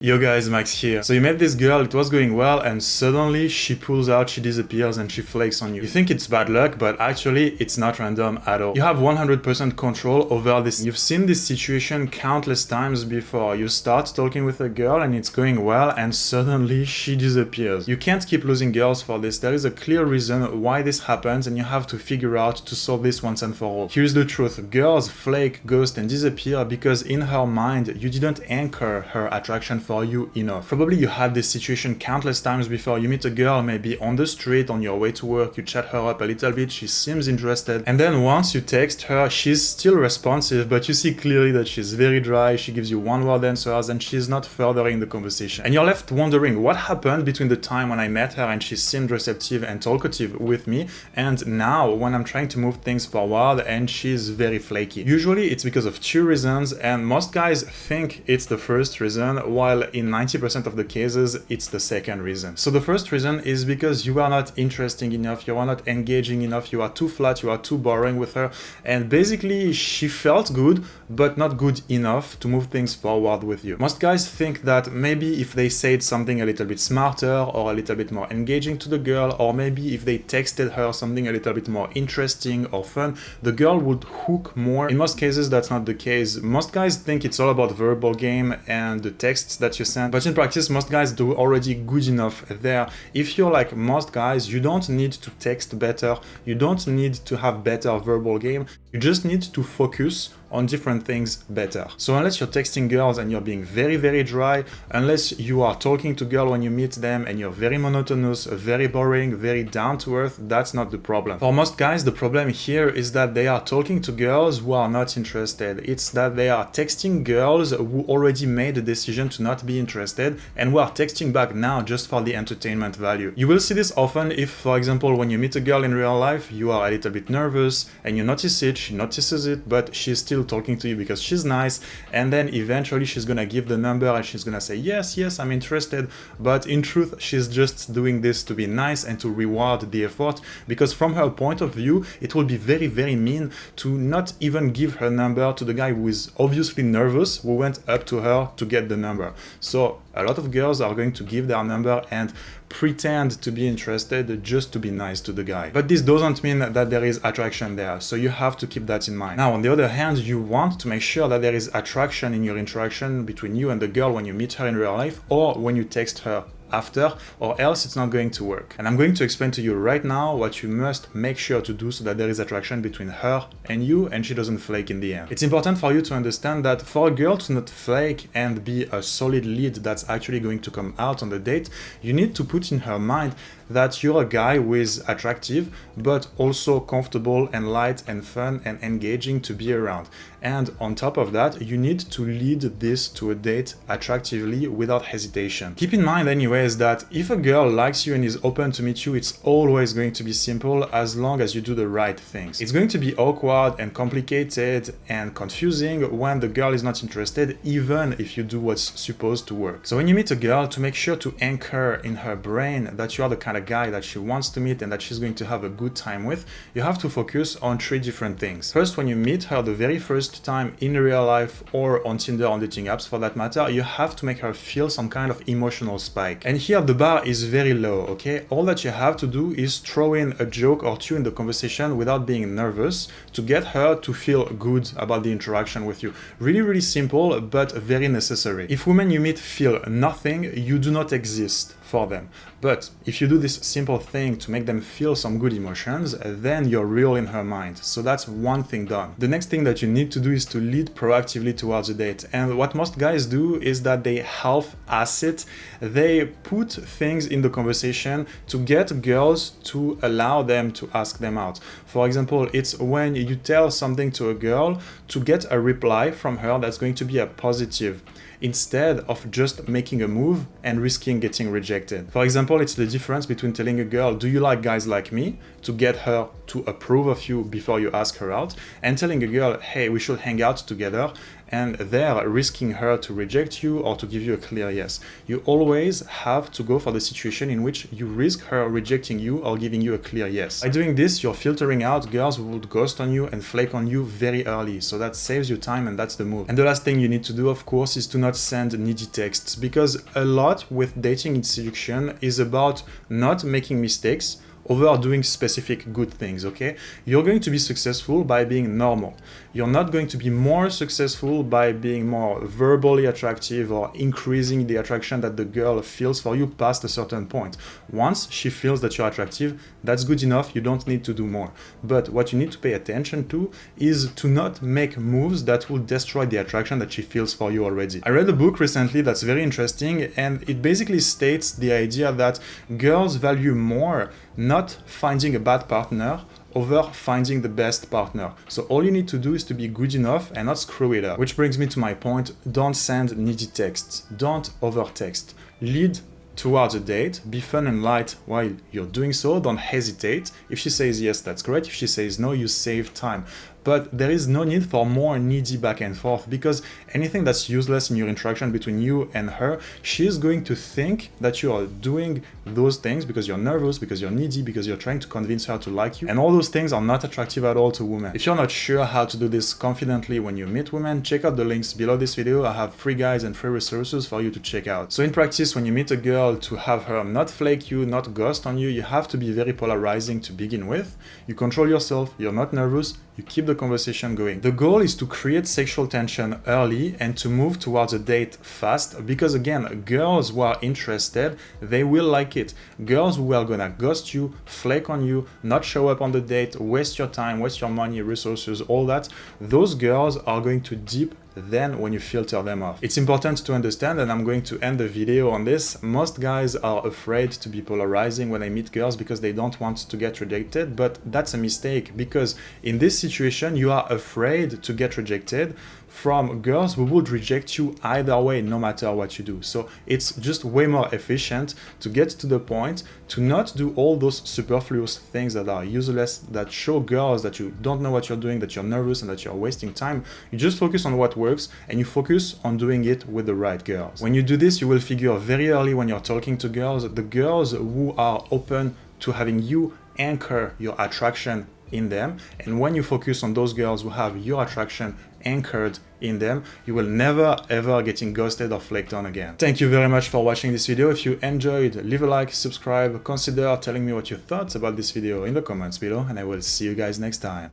Yo guys, Max here. So you met this girl, it was going well, and suddenly she pulls out, she disappears, and she flakes on you. You think it's bad luck, but actually it's not random at all. You have 100% control over this. You've seen this situation countless times before. You start talking with a girl and it's going well, and suddenly she disappears. You can't keep losing girls for this. There is a clear reason why this happens, and you have to figure out to solve this once and for all. Here's the truth. Girls flake, ghost, and disappear because in her mind you didn't anchor her attraction for you enough. Probably you had this situation countless times before. You meet a girl maybe on the street, on your way to work, you chat her up a little bit, she seems interested, and then once you text her, she's still responsive, but you see clearly that she's very dry, she gives you one-word answers, and she's not furthering the conversation. And you're left wondering what happened between the time when I met her and she seemed receptive and talkative with me, and now when I'm trying to move things forward and she's very flaky. Usually it's because of two reasons, and most guys think it's the first reason, while in 90% of the cases it's the second reason. So the first reason is because you are not interesting enough, you are not engaging enough, you are too flat, you are too boring with her, and basically she felt good but not good enough to move things forward with you. Most guys think that maybe if they said something a little bit smarter or a little bit more engaging to the girl, or maybe if they texted her something a little bit more interesting or fun, the girl would hook more. In most cases that's not the case. Most guys think it's all about verbal game and the texts that you send, but in practice most guys do already good enough there. If you're like most guys, you don't need to text better, you don't need to have better verbal game, you just need to focus on different things better. So unless you're texting girls and you're being very dry, unless you are talking to girls when you meet them and you're very monotonous, very boring, very down to earth, that's not the problem. For most guys, the problem here is that they are talking to girls who are not interested. It's that they are texting girls who already made a decision to not be interested and who are texting back now just for the entertainment value. You will see this often if, for example, when you meet a girl in real life, you are a little bit nervous and you notice it, she notices it, but she's still talking to you because she's nice, and then eventually she's gonna give the number and she's gonna say yes, I'm interested, but in truth she's just doing this to be nice and to reward the effort, because from her point of view it will be very mean to not even give her number to the guy who is obviously nervous, who went up to her to get the number. So a lot of girls are going to give their number and pretend to be interested just to be nice to the guy. But this doesn't mean that there is attraction there, so you have to keep that in mind. Now, on the other hand, you want to make sure that there is attraction in your interaction between you and the girl when you meet her in real life or when you text her after, or else it's not going to work. And I'm going to explain to you right now what you must make sure to do so that there is attraction between her and you and she doesn't flake in the end. It's important for you to understand that for a girl to not flake and be a solid lead that's actually going to come out on the date, you need to put in her mind that you're a guy who is attractive but also comfortable and light and fun and engaging to be around. And on top of that, you need to lead this to a date attractively without hesitation. Keep in mind anyways that if a girl likes you and is open to meet you, it's always going to be simple as long as you do the right things. It's going to be awkward and complicated and confusing when the girl is not interested, even if you do what's supposed to work. So when you meet a girl, to make sure to anchor in her brain that you are the kind of guy that she wants to meet and that she's going to have a good time with, you have to focus on three different things. First, when you meet her the very first time in real life or on Tinder, on dating apps for that matter, you have to make her feel some kind of emotional spike. And here the bar is very low, okay? All that you have to do is throw in a joke or two in the conversation without being nervous to get her to feel good about the interaction with you. Really simple, but very necessary. If women you meet feel nothing, you do not exist for them. But if you do this simple thing to make them feel some good emotions, then you're real in her mind. So that's one thing done. The next thing that you need to do is to lead proactively towards a date. And what most guys do is that they half-ass it. They put things in the conversation to get girls to allow them to ask them out. For example, it's when you tell something to a girl to get a reply from her that's going to be a positive, instead of just making a move and risking getting rejected. For example, it's the difference between telling a girl, do you like guys like me, to get her to approve of you before you ask her out, and telling a girl, hey, we should hang out together, and they're risking her to reject you or to give you a clear yes. You always have to go for the situation in which you risk her rejecting you or giving you a clear yes. By doing this, you're filtering out girls who would ghost on you and flake on you very early, so that saves you time, and that's the move. And the last thing you need to do, of course, is to not send needy texts, because a lot with dating in seduction is about not making mistakes over doing specific good things, okay? You're going to be successful by being normal. You're not going to be more successful by being more verbally attractive or increasing the attraction that the girl feels for you past a certain point. Once she feels that you're attractive, that's good enough, you don't need to do more. But what you need to pay attention to is to not make moves that will destroy the attraction that she feels for you already. I read a book recently that's very interesting, and it basically states the idea that girls value more not finding a bad partner over finding the best partner. So all you need to do is to be good enough and not screw it up. Which brings me to my point, don't send needy texts. Don't over-text. Lead towards a date, be fun and light while you're doing so, don't hesitate. If she says yes, that's great. If she says no, you save time. But there is no need for more needy back and forth, because anything that's useless in your interaction between you and her, she's going to think that you are doing those things because you're nervous, because you're needy, because you're trying to convince her to like you. And all those things are not attractive at all to women. If you're not sure how to do this confidently when you meet women, check out the links below this video. I have free guides and free resources for you to check out. So in practice, when you meet a girl, to have her not flake you, not ghost on you, you have to be very polarizing to begin with. You control yourself, you're not nervous, you keep the conversation going. The goal is to create sexual tension early and to move towards a date fast, because again, girls who are interested, they will like it. Girls who are gonna ghost you, flake on you, not show up on the date, waste your time, waste your money, resources, all that, those girls are going to dip then when you filter them off. It's important to understand, and I'm going to end the video on this, most guys are afraid to be polarizing when they meet girls because they don't want to get rejected, but that's a mistake, because in this situation you are afraid to get rejected from girls who would reject you either way, no matter what you do. So it's just way more efficient to get to the point, to not do all those superfluous things that are useless, that show girls that you don't know what you're doing, that you're nervous and that you're wasting time. You just focus on what works, and you focus on doing it with the right girls. When you do this, you will figure very early when you're talking to girls, the girls who are open to having you anchor your attraction in them, and when you focus on those girls who have your attraction anchored in them, you will never ever getting ghosted or flaked on again. Thank you very much for watching this video. If you enjoyed, leave a like, subscribe, consider telling me what you thought about this video in the comments below, and I will see you guys next time.